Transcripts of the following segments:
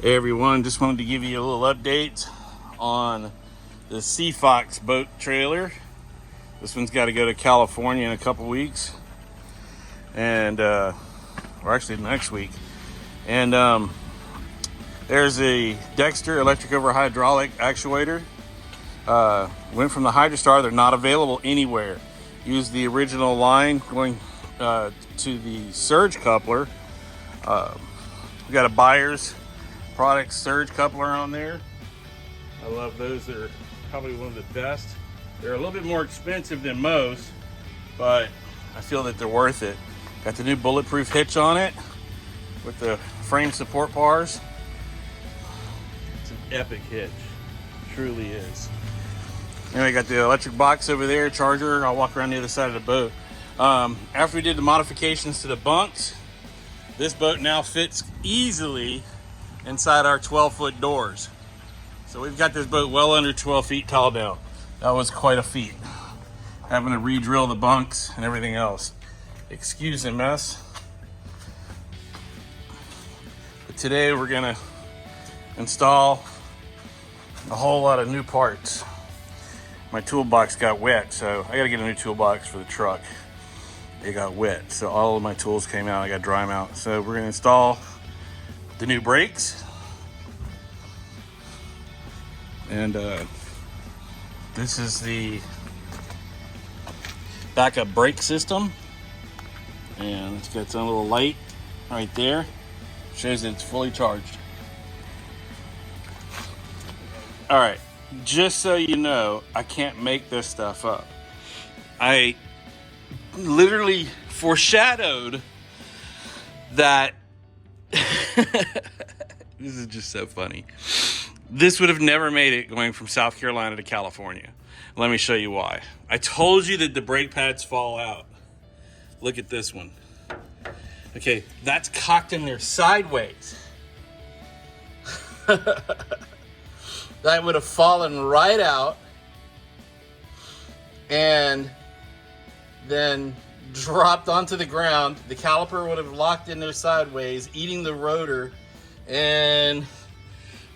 Hey everyone, just wanted to give you a little update on the SeaFox boat trailer. This one's got to go to California in a couple weeks, and or actually next week. And there's a Dexter Electric Over Hydraulic actuator. Went from the Hydrostar. They're not available anywhere. Use the original line going to the surge coupler. We got a buyer's product surge coupler on there. I love those. They're probably one of the best. They're a little bit more expensive than most, but I feel that they're worth it. Got the new bulletproof hitch on it with the frame support bars. It's an epic hitch, it truly is. Anyway, got the electric box over there, charger. I'll walk around the other side of the boat. After we did the modifications to the bunks, this boat now fits easily inside our 12-foot doors. So we've got this boat well under 12 feet tall now. That was quite a feat, having to re-drill the bunks and everything else. Excuse the mess. But today we're gonna install a whole lot of new parts. My toolbox got wet, so I gotta get a new toolbox for the truck. It got wet, so all of my tools came out. I gotta dry them out. So we're gonna install the new brakes, and this is the backup brake system, and it's got its own little light right there. Shows that it's fully charged. All right, just so you know, I can't make this stuff up. I literally foreshadowed that. This is just so funny. This would have never made it going from South Carolina to California. Let me show you why. I told you that the brake pads fall out. Look at this one. Okay, that's cocked in there sideways. That would have fallen right out and then dropped onto the ground. The caliper would have locked in there sideways, eating the rotor, and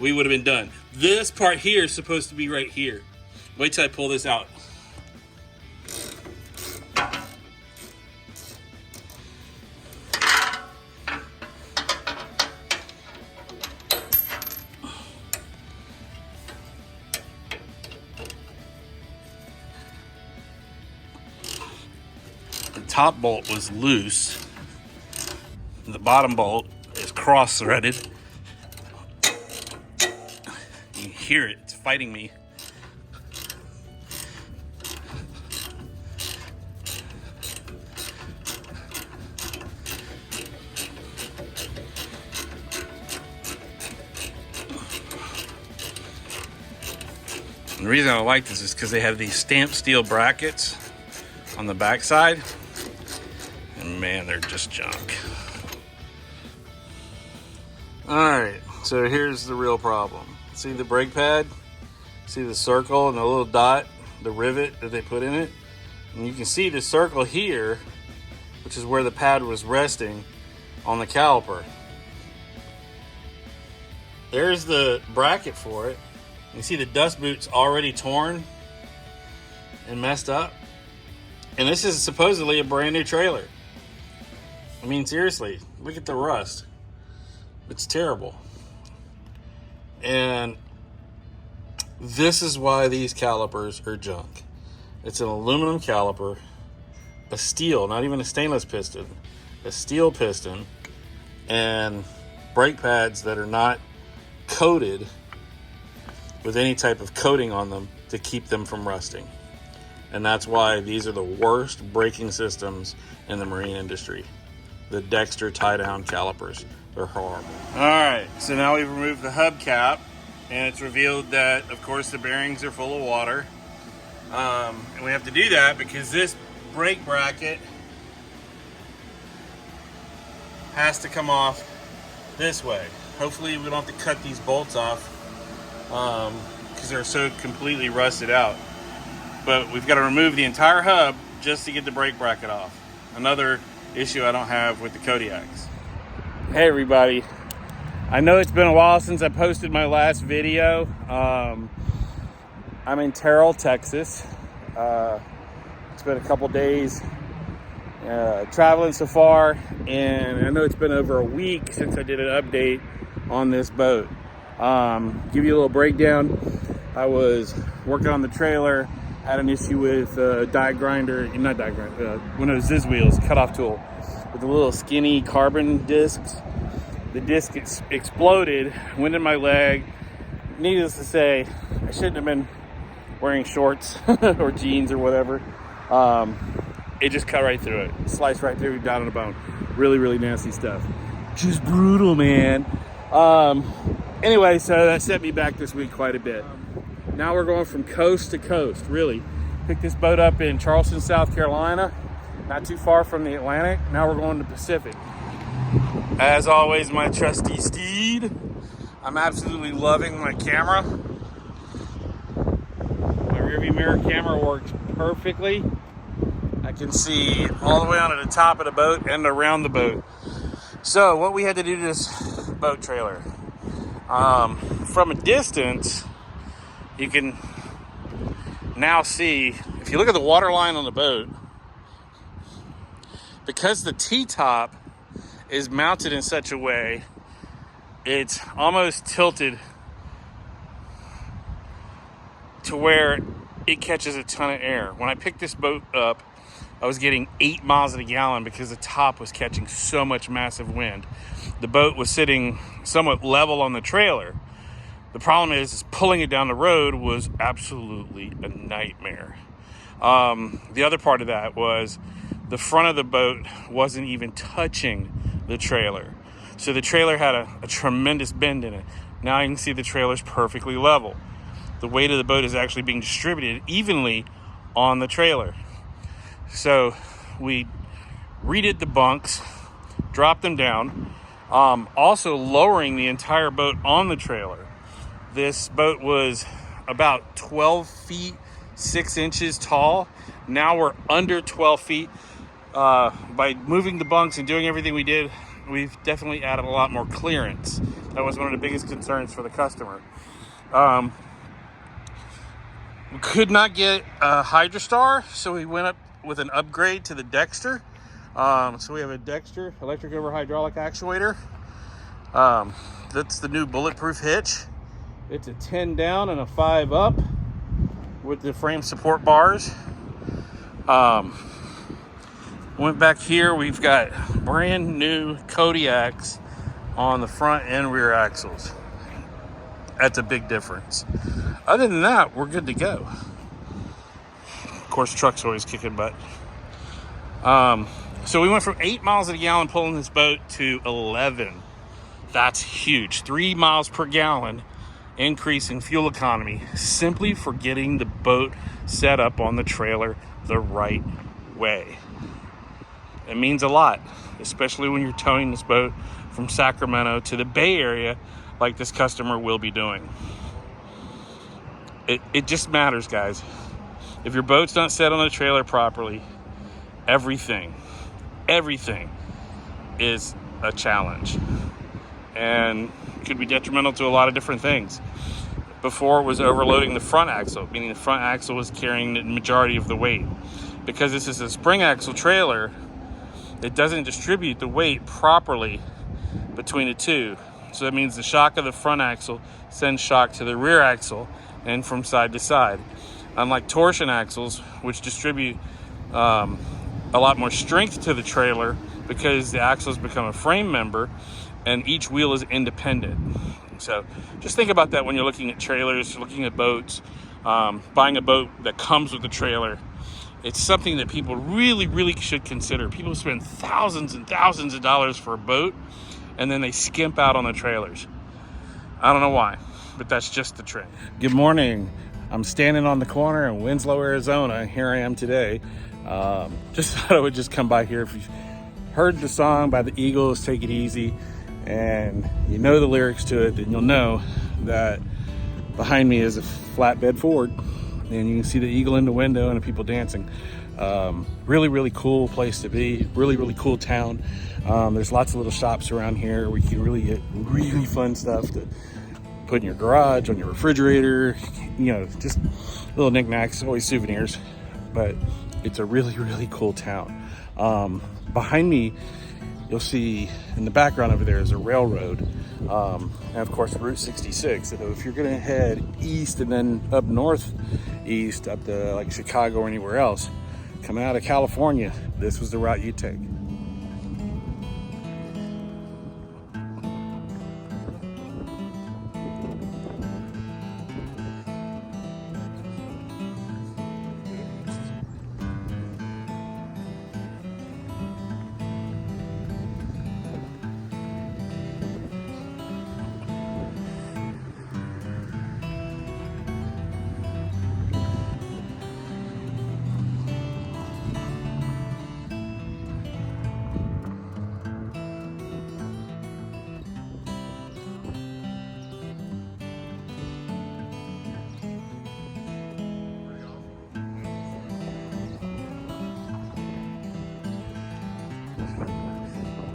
we would have been done. This part here is supposed to be right here. Wait till I pull this out. The top bolt was loose. The bottom bolt is cross-threaded. You can hear it, it's fighting me. And the reason I like this is because they have these stamped steel brackets on the backside, and man, they're just junk. All right, so here's the real problem. See the brake pad? See the circle and the little dot, the rivet that they put in it? And you can see the circle here, which is where the pad was resting on the caliper. There's the bracket for it. You see the dust boot's already torn and messed up. And this is supposedly a brand new trailer. I mean, seriously, look at the rust. It's terrible. And this is why these calipers are junk. It's an aluminum caliper, a steel, not even a stainless piston, a steel piston, and brake pads that are not coated with any type of coating on them to keep them from rusting. And that's why these are the worst braking systems in the marine industry. The Dexter tie-down calipers. They're horrible. All right, so now we've removed the hubcap, and it's revealed that, of course, the bearings are full of water. And we have to do that because this brake bracket has to come off this way. Hopefully we don't have to cut these bolts off because they're so completely rusted out. But we've got to remove the entire hub just to get the brake bracket off. Another issue I don't have with the Kodiaks. Hey everybody, I know it's been a while since I posted my last video. I'm in Terrell, Texas. It's been a couple days traveling so far, and I know it's been over a week since I did an update on this boat. Give you a little breakdown. I was working on the trailer, had an issue with one of those Ziz wheels, cutoff tool, with the little skinny carbon discs. The disc exploded, went in my leg. Needless to say, I shouldn't have been wearing shorts or jeans or whatever. It just cut right through it, sliced right through, down on the bone. Really, really nasty stuff. Just brutal, man. Anyway, so that set me back this week quite a bit. Now we're going from coast to coast, really. Picked this boat up in Charleston, South Carolina, not too far from the Atlantic. Now we're going to Pacific. As always, my trusty steed. I'm absolutely loving my camera. My rearview mirror camera works perfectly. I can see all the way onto the top of the boat and around the boat. So what we had to do to this boat trailer. From a distance, you can now see, if you look at the water line on the boat, because the T-top is mounted in such a way, it's almost tilted to where it catches a ton of air. When I picked this boat up, I was getting 8 miles a gallon because the top was catching so much massive wind. The boat was sitting somewhat level on the trailer. The problem is pulling it down the road was absolutely a nightmare. The other part of that was the front of the boat wasn't even touching the trailer. So the trailer had a tremendous bend in it. Now you can see the trailer's perfectly level. The weight of the boat is actually being distributed evenly on the trailer. So we redid the bunks, dropped them down, also lowering the entire boat on the trailer. This boat was about 12 feet 6 inches tall. Now we're under 12 feet. By moving the bunks and doing everything we did, we've definitely added a lot more clearance. That was one of the biggest concerns for the customer. We could not get a Hydrostar, so we went up with an upgrade to the Dexter. So we have a Dexter Electric Over Hydraulic actuator. That's the new bulletproof hitch. It's a 10 down and a 5 up with the frame support bars. Went back here, we've got brand new Kodiaks on the front and rear axles. That's a big difference. Other than that, we're good to go. Of course, truck's always kicking butt. So we went from 8 miles a gallon pulling this boat to 11. That's huge. 3 miles per gallon increase in fuel economy simply for getting the boat set up on the trailer the right way. It means a lot, especially when you're towing this boat from Sacramento to the Bay Area like this customer will be doing. It just matters, guys. If your boat's not set on the trailer properly, everything is a challenge and could be detrimental to a lot of different things. Before, it was overloading the front axle, meaning the front axle was carrying the majority of the weight. Because this is a spring axle trailer, it doesn't distribute the weight properly between the two. So that means the shock of the front axle sends shock to the rear axle and from side to side. Unlike torsion axles, which distribute a lot more strength to the trailer because the axles become a frame member and each wheel is independent. So just think about that when you're looking at trailers, looking at boats, buying a boat that comes with the trailer. It's something that people really should consider. People spend thousands and thousands of dollars for a boat, and then they skimp out on the trailers. I don't know why, but that's just the trend. Good morning. I'm standing on the corner in Winslow, Arizona. Here I am today. Just thought I would just come by here. If you've heard the song by the Eagles, Take It Easy, and you know the lyrics to it, then you'll know that behind me is a flatbed Ford. And you can see the eagle in the window and the people dancing. Really cool place to be. Really cool town. There's lots of little shops around here where you can really get really fun stuff to put in your garage, on your refrigerator, you know, just little knickknacks, always souvenirs. But it's a really cool town. Behind me, you'll see in the background over there is a railroad, and of course Route 66. So if you're gonna head east and then up northeast, up to like Chicago or anywhere else, coming out of California, this was the route you take.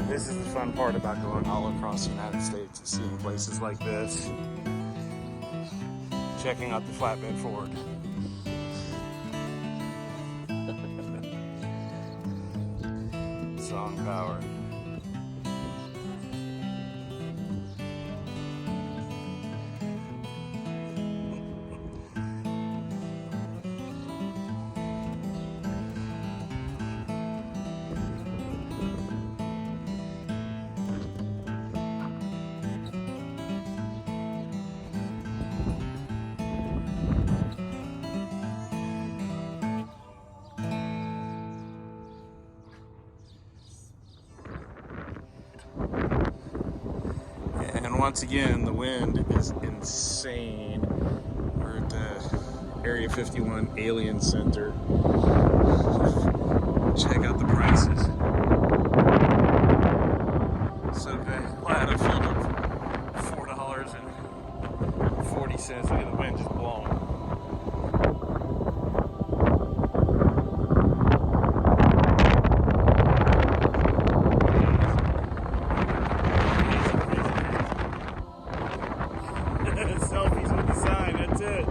This is the fun part about going all across the United States, is seeing places like this, checking out the flatbed Ford. Song power. And once again, the wind is insane. We're at the Area 51 Alien Center. Check out the prices. So glad I filled up $4.40. Look at the wind just blowing. Selfies with the sign, that's it.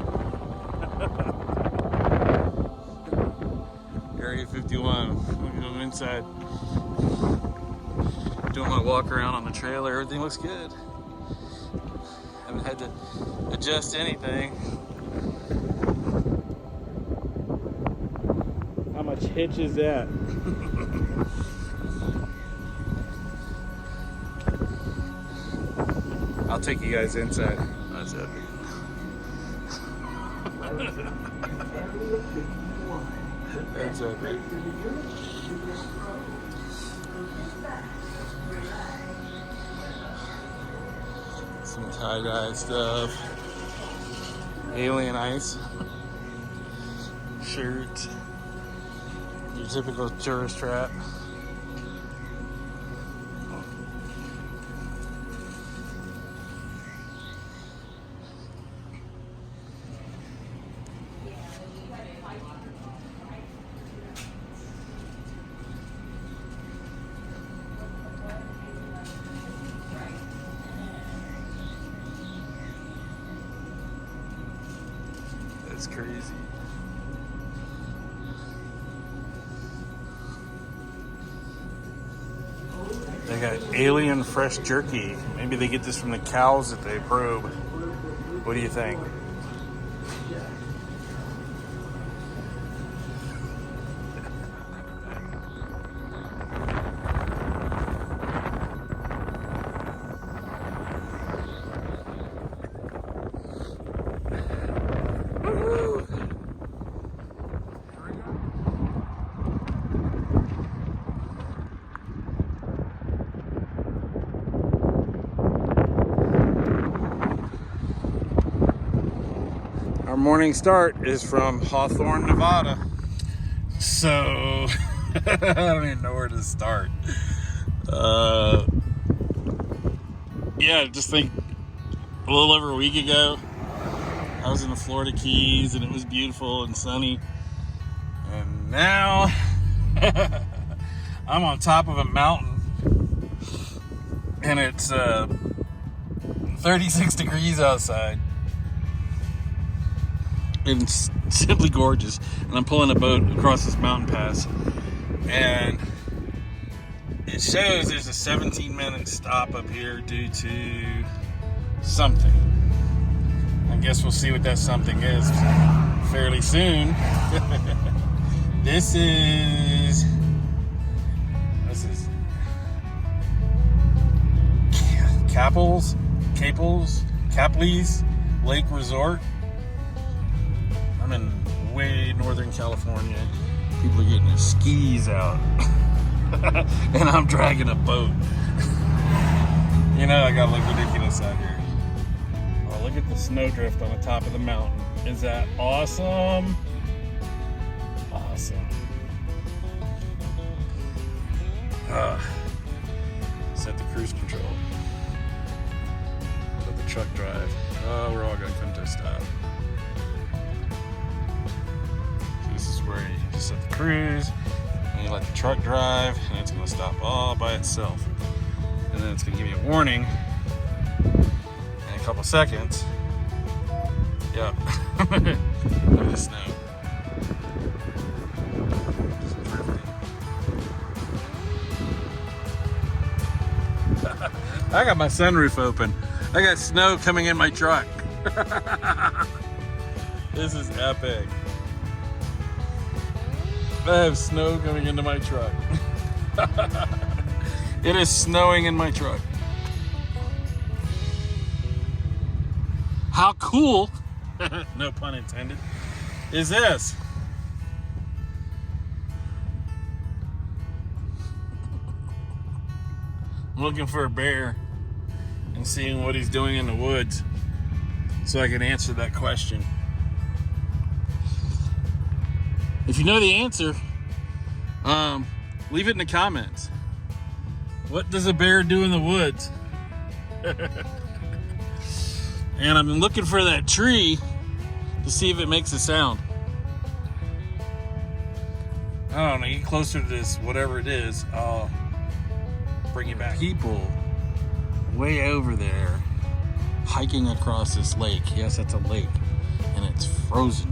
Area 51, look at them inside. Doing my walk around on the trailer, everything looks good. Haven't had to adjust anything. How much hitch is that? I'll take you guys inside. That's it. That's it. Some tie-dye stuff. Alien ice. Shirt. Your typical tourist trap. That's crazy. They got alien fresh jerky. Maybe they get this from the cows that they probe. What do you think? Our morning start is from Hawthorne, Nevada. So, I don't even know where to start. Yeah, just think a little over a week ago, I was in the Florida Keys and it was beautiful and sunny. And now I'm on top of a mountain, and it's 36 degrees outside. It's simply gorgeous. And I'm pulling a boat across this mountain pass, and it shows there's a 17-minute stop up here due to something. I guess we'll see what that something is fairly soon. This is Caples Lake Resort. I'm in way northern California. People are getting their skis out. And I'm dragging a boat. You know, I gotta look ridiculous out here. Oh, look at the snowdrift on the top of the mountain. Is that awesome? Awesome. Set the cruise control. Let the truck drive. Oh, we're all gonna come to a stop. So this is where you just set the cruise, and you let the truck drive, and it's gonna stop all by itself. And then it's gonna give you a warning in a couple seconds. Yep. Look at the snow. I got my sunroof open. I got snow coming in my truck. This is epic. I have snow coming into my truck. It is snowing in my truck. How cool, no pun intended, is this? I'm looking for a bear and seeing what he's doing in the woods so I can answer that question. If you know the answer, leave it in the comments. What does a bear do in the woods? And I'm looking for that tree to see if it makes a sound. I don't know, get closer to this, whatever it is, I'll bring you back. People way over there hiking across this lake. Yes, it's a lake, and it's frozen.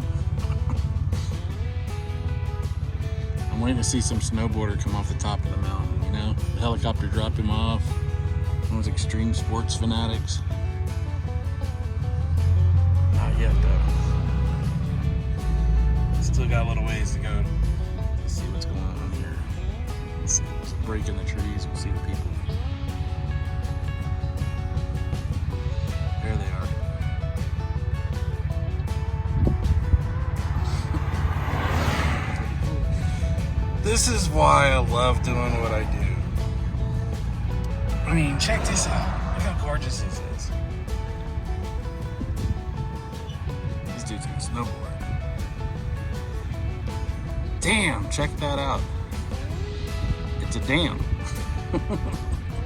I'm waiting to see some snowboarder come off the top of the mountain, you know? The helicopter dropped him off. One of those extreme sports fanatics. Not yet, though. Still got a little ways to go to see what's going on here. Let's see, there's a break in the trees. We'll see the people. There they are. This is why I love doing what I do. I mean, check this out. Look how gorgeous this is. This dude's gonna snowboard. Damn, check that out. It's a dam.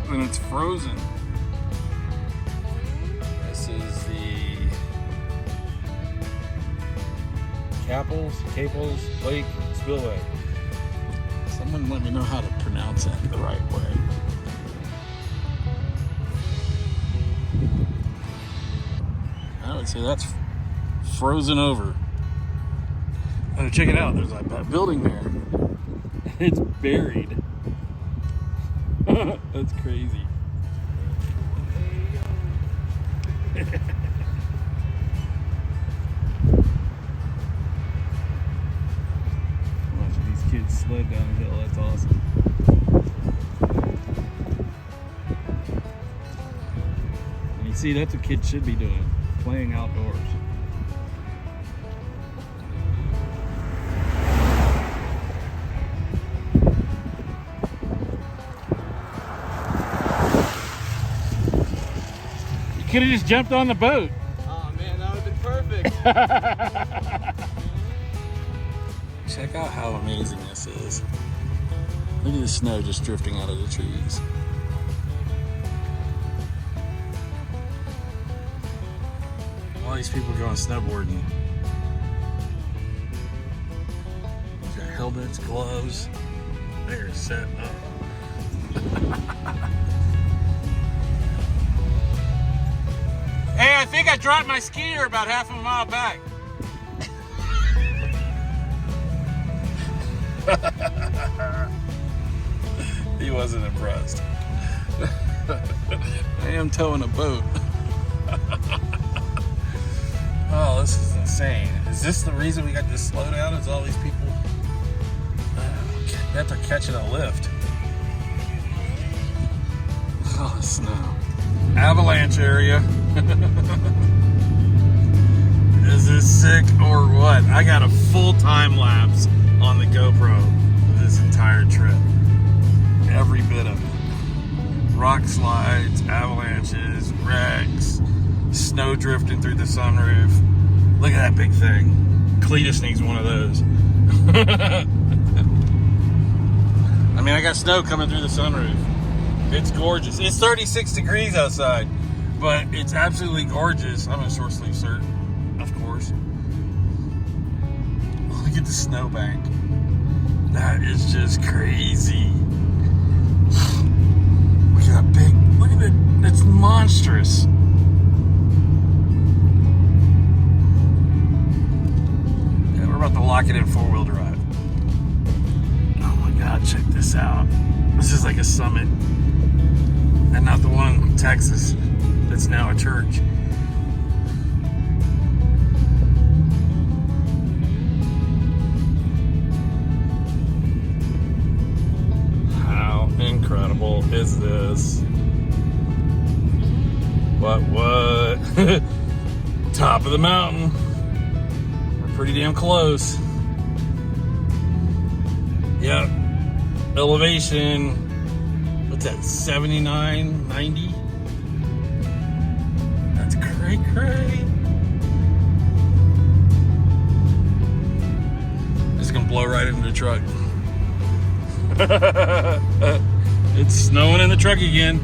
And it's frozen. This is the Caples Lake Spillway. Someone let me know how to pronounce that the right way. I would say that's frozen over. Oh, check it out. There's like that building there. It's buried. That's crazy. Watching these kids sled down the hill. That's awesome. And you see, that's what kids should be doing. Playing outdoors. You could have just jumped on the boat. Oh man, that would have been perfect. Check out how amazing this is. Look at the snow just drifting out of the trees. All these people going snowboarding. These are helmets, gloves. They're set up. Hey, I think I dropped my skier about half a mile back. He wasn't impressed. I am towing a boat. Oh, this is insane. Is this the reason we got this slowdown? Is all these people have to catch a lift? Oh, snow. Avalanche area. Is this sick or what? I got a full time lapse on the GoPro this entire trip. Every bit of it. Rock slides, avalanches, wrecks, snow drifting through the sunroof. Look at that big thing. Cletus needs one of those. I mean, I got snow coming through the sunroof. It's gorgeous. It's 36 degrees outside, but it's absolutely gorgeous. I'm in a short sleeve shirt, of course. Look at the snowbank. That is just crazy. Look at that big, look at it. It's monstrous. Yeah, we're about to lock it in 4-wheel drive. Oh my God, check this out. This is like a summit. And not the one in Texas that's now a church. How incredible is this? What? Top of the mountain. We're pretty damn close. Yep. Elevation. What's that, 79, 90? That's cray. It's gonna blow right into the truck. It's snowing in the truck again.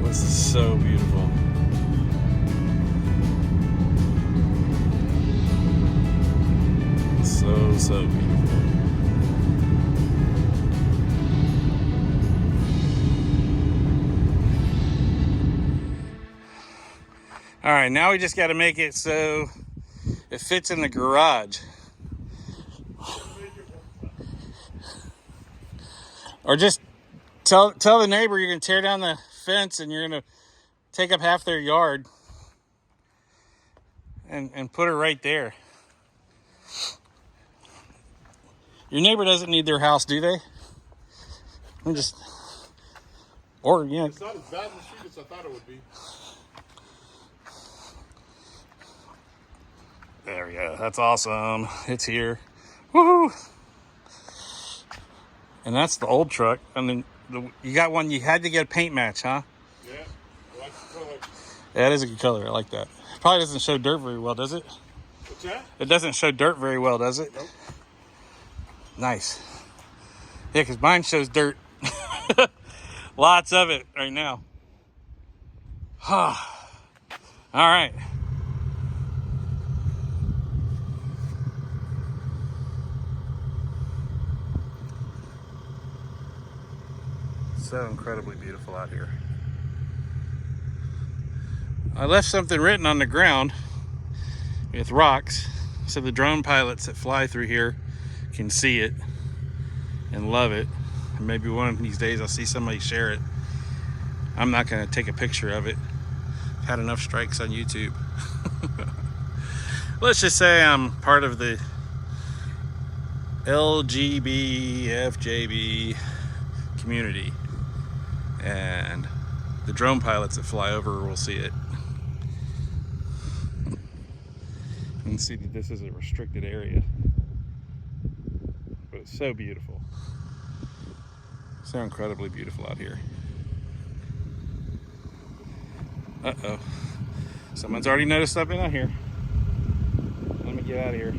This is so beautiful. So beautiful. All right, now we just got to make it so it fits in the garage. Or just tell the neighbor you're going to tear down the fence and you're going to take up half their yard and put her right there. Your neighbor doesn't need their house, do they? I'm just, or yeah. It's not as bad in the street as I thought it would be. There we go. That's awesome. It's here. Woohoo! And that's the old truck. And then you got one. You had to get a paint match, huh? Yeah. I like the color. Yeah, that is a good color. I like that. Probably doesn't show dirt very well, does it? What's that? It doesn't show dirt very well, does it? Nope. Nice. Yeah, because mine shows dirt. Lots of it right now. All right. So incredibly beautiful out here. I left something written on the ground with rocks so the drone pilots that fly through here can see it and love it. And maybe one of these days I'll see somebody share it. I'm not going to take a picture of it. I've had enough strikes on YouTube. Let's just say I'm part of the LGBFJB community, and the drone pilots that fly over will see it. You can see that this is a restricted area, but it's so beautiful. So incredibly beautiful out here. Uh-oh. Someone's already noticed something out here. Let me get out of here.